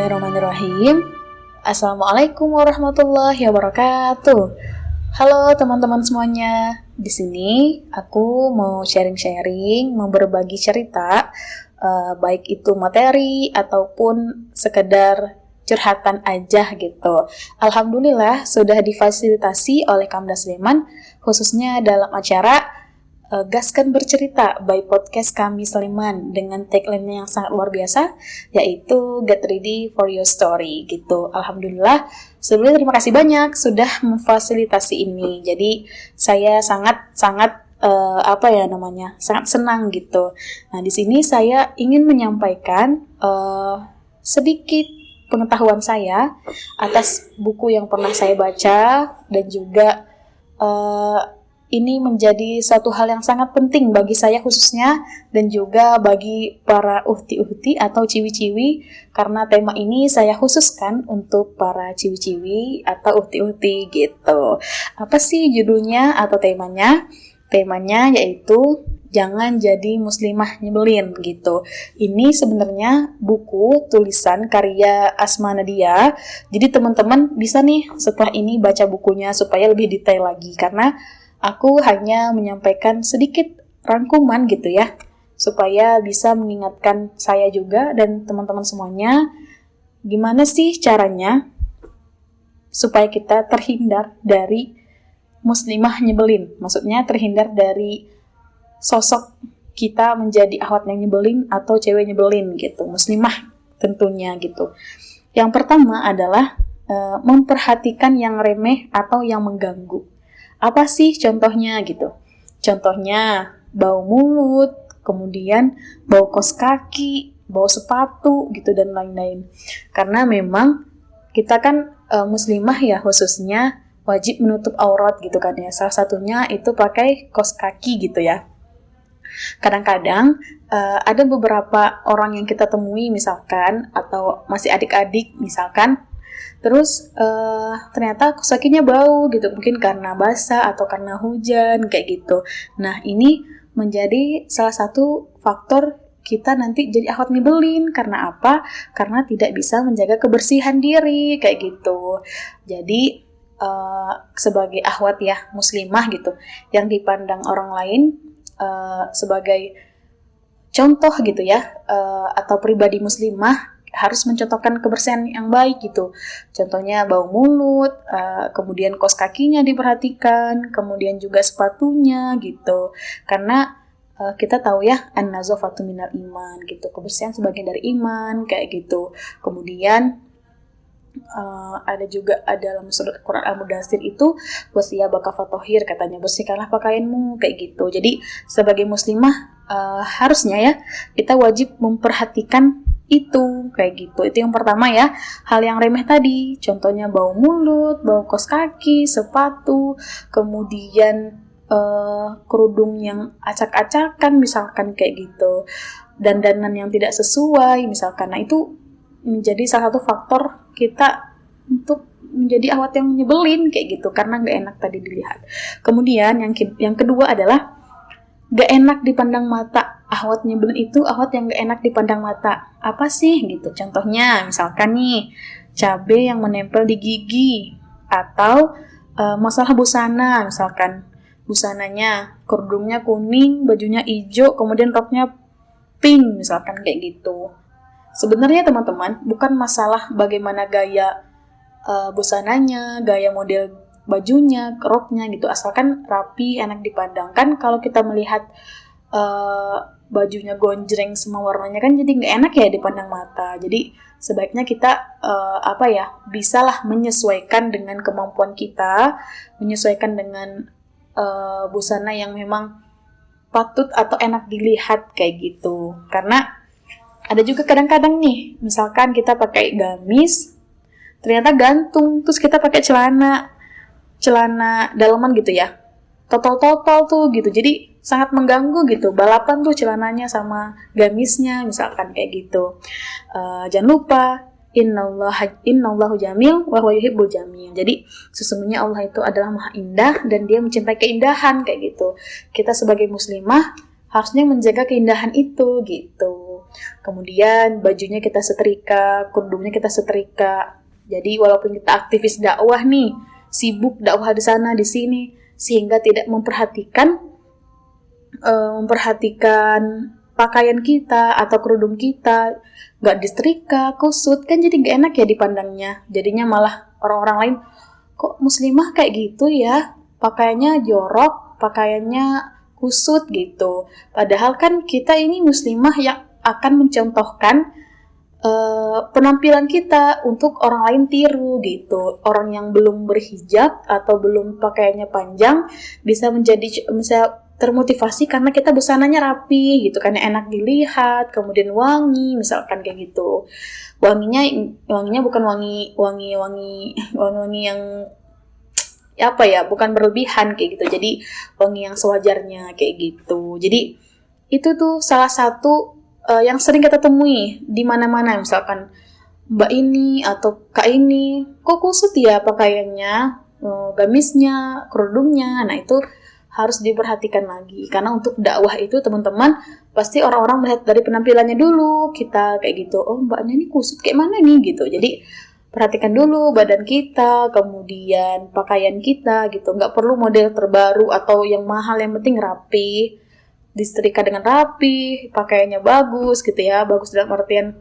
Bismillahirrahmanirrahim. Assalamualaikum warahmatullahi wabarakatuh. Halo teman-teman semuanya. Di sini aku mau sharing-sharing, mau berbagi cerita, baik itu materi ataupun sekedar curhatan aja gitu. Alhamdulillah sudah difasilitasi oleh Kamda Sleman, khususnya dalam acara Gaskan Bercerita by Podcast Kami Sleman dengan tagline yang sangat luar biasa, yaitu Get Ready for Your Story gitu. Alhamdulillah, sebelumnya terima kasih banyak sudah memfasilitasi ini. Jadi saya sangat sangat senang gitu. Nah, di sini saya ingin menyampaikan sedikit pengetahuan saya atas buku yang pernah saya baca, dan juga ini menjadi suatu hal yang sangat penting bagi saya khususnya, dan juga bagi para uhti-uhti atau ciwi-ciwi, karena tema ini saya khususkan untuk para ciwi-ciwi atau uhti-uhti gitu. Apa sih judulnya atau temanya? Temanya yaitu Jangan Jadi Muslimah Nyebelin gitu. Ini sebenarnya buku tulisan karya Asma Nadia. Jadi teman-teman bisa nih setelah ini baca bukunya supaya lebih detail lagi, karena aku hanya menyampaikan sedikit rangkuman gitu ya, supaya bisa mengingatkan saya juga dan teman-teman semuanya gimana sih caranya supaya kita terhindar dari muslimah nyebelin. Maksudnya terhindar dari sosok kita menjadi akhwat yang nyebelin atau cewek nyebelin gitu, muslimah tentunya gitu. Yang pertama adalah memperhatikan yang remeh atau yang mengganggu. Apa sih contohnya gitu? Contohnya bau mulut, kemudian bau kos kaki, bau sepatu gitu dan lain-lain. Karena memang kita kan muslimah ya, khususnya wajib menutup aurat gitu kan ya. Salah satunya itu pakai kos kaki gitu ya. Kadang-kadang ada beberapa orang yang kita temui misalkan, atau masih adik-adik misalkan, terus ternyata kos kakinya bau gitu, mungkin karena basah atau karena hujan kayak gitu. Nah, ini menjadi salah satu faktor kita nanti jadi akhwat nyebelin. Karena apa? Karena tidak bisa menjaga kebersihan diri kayak gitu. Jadi sebagai akhwat ya muslimah gitu, yang dipandang orang lain sebagai contoh gitu ya, atau pribadi muslimah, harus mencontohkan kebersihan yang baik gitu. Contohnya bau mulut, kemudian kos kakinya diperhatikan, kemudian juga sepatunya gitu. Karena kita tahu ya, an-nazafatu minal iman gitu, kebersihan sebagian dari iman kayak gitu. Kemudian ada juga dalam surat Quran Al-Mudaththir itu wasiyabaka fatahhir, katanya bersihkanlah pakaianmu kayak gitu. Jadi sebagai muslimah harusnya ya kita wajib memperhatikan itu kayak gitu. Itu yang pertama ya, hal yang remeh tadi, contohnya bau mulut, bau kos kaki, sepatu, kemudian kerudung yang acak-acakan misalkan kayak gitu, dandanan yang tidak sesuai misalkan. Nah, itu menjadi salah satu faktor kita untuk menjadi akhwat yang nyebelin kayak gitu, karena gak enak tadi dilihat. Kemudian yang kedua adalah gak enak dipandang mata. Akhwat nyebelin itu akhwat yang gak enak dipandang mata. Apa sih gitu? Contohnya misalkan nih, cabai yang menempel di gigi, atau masalah busana, misalkan busananya kerudungnya kuning, bajunya hijau, kemudian roknya pink misalkan kayak gitu. Sebenarnya teman-teman, bukan masalah bagaimana gaya busananya, gaya model bajunya, roknya gitu, asalkan rapi, enak dipandang. Kan kalau kita melihat bajunya gonjreng semua warnanya, kan jadi nggak enak ya dipandang mata. Jadi sebaiknya kita bisalah menyesuaikan dengan kemampuan kita, menyesuaikan dengan busana yang memang patut atau enak dilihat kayak gitu. Karena ada juga kadang-kadang nih, misalkan kita pakai gamis, ternyata gantung, terus kita pakai celana dalaman gitu ya, totol-totol tuh gitu, jadi sangat mengganggu gitu, balapan tuh celananya sama gamisnya misalkan kayak gitu. Jangan lupa innallahu jamil wa huwa yuhibbul jamil. Jadi sesungguhnya Allah itu adalah maha indah dan dia mencintai keindahan kayak gitu. Kita sebagai muslimah harusnya menjaga keindahan itu gitu. Kemudian bajunya kita setrika, kerudungnya kita setrika. Jadi walaupun kita aktivis dakwah nih, sibuk dakwah di sana di sini, sehingga tidak memperhatikan pakaian kita atau kerudung kita, nggak disetrika, kusut, kan jadi nggak enak ya dipandangnya. Jadinya malah orang-orang lain, kok muslimah kayak gitu ya, pakaiannya jorok, pakaiannya kusut gitu. Padahal kan kita ini muslimah yang akan mencontohkan penampilan kita untuk orang lain tiru gitu. Orang yang belum berhijab atau belum pakaiannya panjang bisa termotivasi karena kita busananya rapi gitu, karena enak dilihat, kemudian wangi, misalkan kayak gitu. Wanginya bukan wangi yang apa ya, bukan berlebihan kayak gitu. Jadi wangi yang sewajarnya kayak gitu. Jadi itu tuh salah satu yang sering kita temui di mana-mana, misalkan mbak ini atau kak ini kok kusut ya pakaiannya, gamisnya, kerudungnya. Nah itu harus diperhatikan lagi, karena untuk dakwah itu teman-teman pasti orang-orang melihat dari penampilannya dulu kita kayak gitu. Oh mbaknya ini kusut kayak mana nih gitu. Jadi perhatikan dulu badan kita, kemudian pakaian kita gitu. Nggak perlu model terbaru atau yang mahal, yang penting rapi, disetrika dengan rapi, pakaiannya bagus gitu ya, bagus dalam artian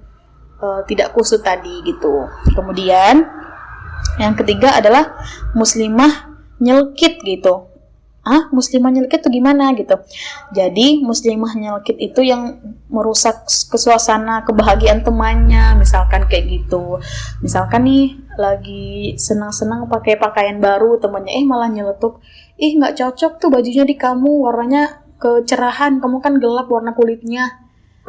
tidak kusut tadi gitu. Kemudian yang ketiga adalah muslimah nyelkit gitu. Muslimah nyelkit itu gimana gitu? Jadi muslimah nyelkit itu yang merusak suasana kebahagiaan temannya, misalkan kayak gitu. Misalkan nih lagi senang-senang pakai pakaian baru, temannya malah nyeletuk, nggak cocok tuh bajunya di kamu, warnanya kecerahan, kamu kan gelap warna kulitnya.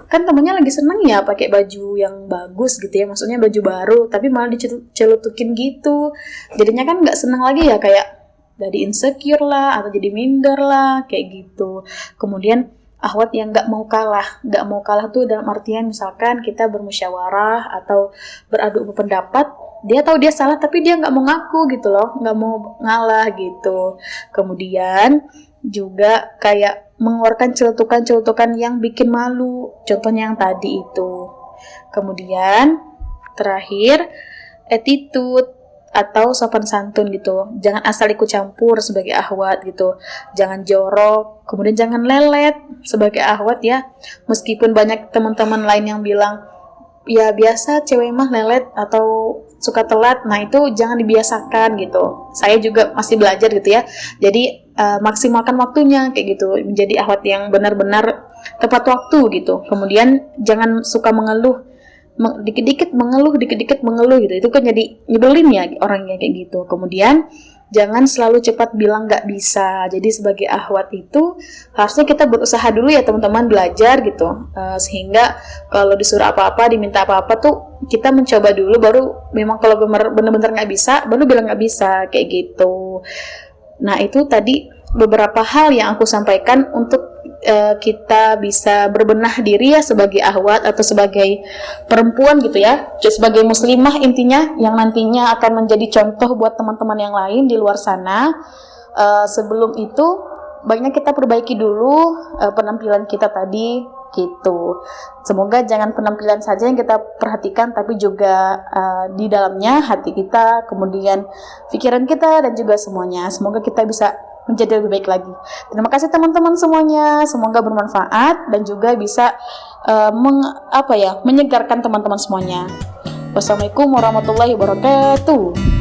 Kan temennya lagi seneng ya pakai baju yang bagus gitu ya, maksudnya baju baru, tapi malah dicelutukin gitu. Jadinya kan nggak seneng lagi ya, kayak jadi insecure lah atau jadi minder lah kayak gitu. Kemudian akhwat yang nggak mau kalah tuh dalam artian misalkan kita bermusyawarah atau beradu pendapat, dia tahu dia salah tapi dia nggak mau ngaku gitu loh, nggak mau ngalah gitu. Kemudian juga kayak mengeluarkan celutukan-celutukan yang bikin malu, contohnya yang tadi itu. Kemudian terakhir attitude atau sopan santun gitu. Jangan asal ikut campur sebagai akhwat gitu. Jangan jorok, kemudian jangan lelet sebagai akhwat ya. Meskipun banyak teman-teman lain yang bilang, ya biasa cewek mah lelet atau suka telat, nah itu jangan dibiasakan gitu. Saya juga masih belajar gitu ya. Jadi maksimalkan waktunya kayak gitu. Menjadi akhwat yang benar-benar tepat waktu gitu. Kemudian jangan suka mengeluh, dikit-dikit mengeluh gitu. Itu kan jadi nyebelin ya orangnya kayak gitu. Kemudian jangan selalu cepat bilang nggak bisa. Jadi sebagai akhwat itu harusnya kita berusaha dulu ya teman-teman, belajar gitu, sehingga kalau disuruh apa-apa, diminta apa-apa tuh kita mencoba dulu, baru memang kalau benar-benar nggak bisa baru bilang nggak bisa kayak gitu. Nah itu tadi beberapa hal yang aku sampaikan untuk kita bisa berbenah diri ya sebagai akhwat atau sebagai perempuan gitu ya, sebagai muslimah intinya yang nantinya akan menjadi contoh buat teman-teman yang lain di luar sana. Sebelum itu baiknya kita perbaiki dulu penampilan kita tadi gitu. Semoga jangan penampilan saja yang kita perhatikan, tapi juga di dalamnya hati kita, kemudian pikiran kita, dan juga semuanya. Semoga kita bisa menjadi lebih baik lagi. Terima kasih teman-teman semuanya. Semoga bermanfaat dan juga bisa menyegarkan teman-teman semuanya. Wassalamualaikum warahmatullahi wabarakatuh.